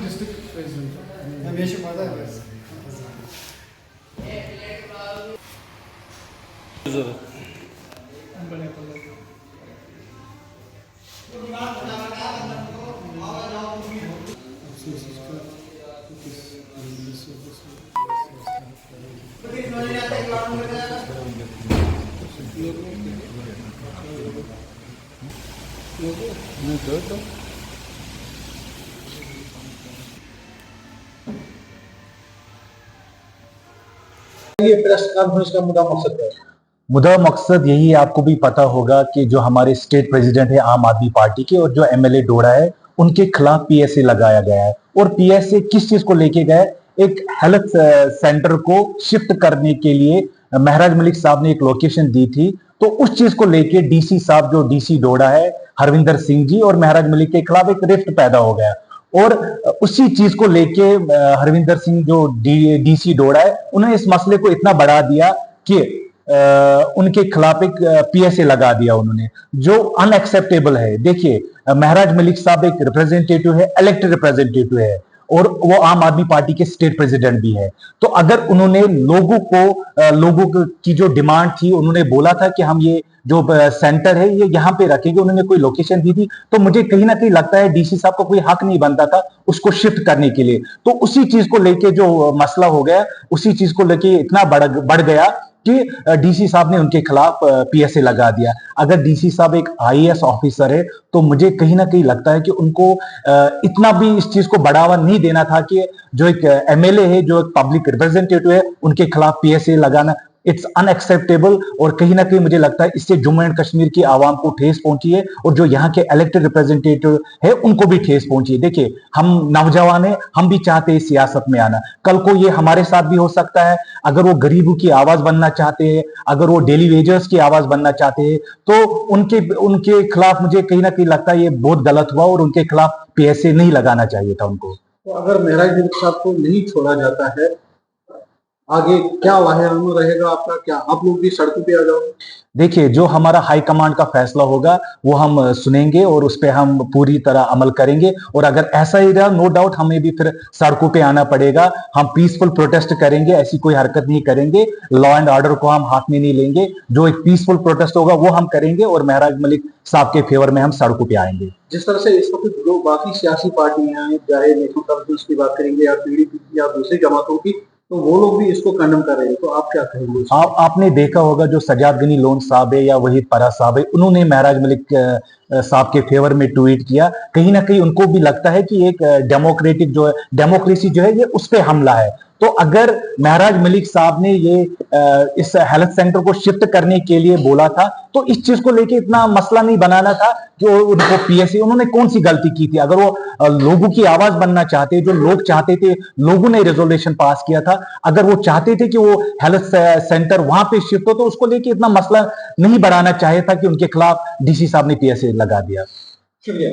District president हमेशा पता है ये प्रेस कॉन्फ्रेंस का मुद्दा मकसद है। मुद्दा मकसद यही आपको भी पता होगा कि जो हमारे स्टेट प्रेसिडेंट है आम आदमी पार्टी के और जो एमएलए डोडा है उनके खिलाफ पीएसए लगाया गया है। और पीएसए किस चीज को लेके गया है? एक हेल्थ सेंटर को शिफ्ट करने के लिए महराज मलिक साहब ने एक लोकेशन दी थी, तो उस चीज को लेके डीसी साहब जो डीसी डोडा है हरविंदर सिंह जी और महराज मलिक के खिलाफ एक रिफ्ट पैदा हो गया। और उसी चीज को लेके हरविंदर सिंह जो डीसी डोडा है उन्होंने इस मसले को इतना बढ़ा दिया कि उनके खिलाफ एक पीएसए लगा दिया उन्होंने, जो अनएक्सेप्टेबल है। देखिए, महराज मलिक साहब एक रिप्रेजेंटेटिव है, इलेक्टेड रिप्रेजेंटेटिव है और वो आम आदमी पार्टी के स्टेट प्रेसिडेंट भी है। तो अगर उन्होंने लोगों की जो डिमांड थी, उन्होंने बोला था कि हम ये जो सेंटर है ये यहाँ पे रखेंगे, उन्होंने कोई लोकेशन दी थी, तो मुझे कहीं ना कहीं लगता है डीसी साहब को कोई हक नहीं बनता था उसको शिफ्ट करने के लिए। तो उसी चीज को लेके जो मसला हो गया, उसी चीज को लेके इतना बढ़ गया कि डीसी साहब ने उनके खिलाफ पीएसए लगा दिया। अगर डीसी साहब एक आईएएस ऑफिसर है तो मुझे कहीं ना कहीं लगता है कि उनको इतना भी इस चीज को बढ़ावा नहीं देना था कि जो एक एमएलए है, जो एक पब्लिक रिप्रेजेंटेटिव है, उनके खिलाफ पीएसए लगाना इट्स अनएक्सेप्टेबल। और कहीं ना कहीं मुझे लगता है इससे जम्मू एंड कश्मीर की आवाम को ठेस पहुंची है और जो यहाँ के इलेक्टेड रिप्रेजेंटेटिव है उनको भी ठेस पहुंची है। देखिए, हम नौजवान हैं, हम भी चाहते हैं सियासत में आना, कल को ये हमारे साथ भी हो सकता है। अगर वो गरीबों की आवाज बनना चाहते हैं, अगर वो डेली वेजर्स की आवाज बनना चाहते हैं, तो उनके खिलाफ मुझे कहीं ना कहीं लगता है ये बहुत गलत हुआ और उनके खिलाफ पीएसए नहीं लगाना चाहिए था उनको। तो अगर महराज मलिक साहब को नहीं छोड़ा जाता है, आगे क्या लाहेहान रहेगा आपका? क्या आप लोग भी सड़कों पे आ जाओगे? देखिए, जो हमारा हाई कमांड का फैसला होगा वो हम सुनेंगे और उस पर हम पूरी तरह अमल करेंगे। और अगर ऐसा ही रहा, नो डाउट हमें भी फिर सड़कों पे आना पड़ेगा। हम पीसफुल प्रोटेस्ट करेंगे, ऐसी कोई हरकत नहीं करेंगे, लॉ एंड ऑर्डर को हम हाथ में नहीं लेंगे। जो एक पीसफुल प्रोटेस्ट होगा वो हम करेंगे और महराज मलिक साहब के फेवर में हम सड़कों पे आएंगे। जिस तरह से इस वक्त जो बाकी सियासी पार्टियां हैं, चाहे नेशनल कॉन्फ्रेंस की बात करेंगे या पीडीपी या दूसरी जमातों की, तो वो लोग भी इसको कंडेम कर रहे हैं, तो आप क्या कहेंगे? आपने देखा होगा जो सजाद गनी लोन साहब है या वहीद परा साहब है, उन्होंने महराज मलिक साहब के फेवर में ट्वीट किया। कहीं ना कहीं उनको भी लगता है कि एक डेमोक्रेटिक जो है, डेमोक्रेसी जो है ये उस पर हमला है। तो अगर महराज मलिक साहब ने ये इस हेल्थ सेंटर को शिफ्ट करने के लिए बोला था, तो इस चीज को लेके इतना मसला नहीं बनाना था कि उनको पीएसए, उन्होंने कौन सी गलती की थी? अगर वो लोगों की आवाज बनना चाहते, जो लोग चाहते थे, लोगों ने रेजोल्यूशन पास किया था, अगर वो चाहते थे कि वो हेल्थ सेंटर वहां पे शिफ्ट हो, तो उसको लेके इतना मसला नहीं बढ़ाना चाहिए था कि उनके खिलाफ डीसी साहब ने पीएसए लगा दिया। शुक्रिया।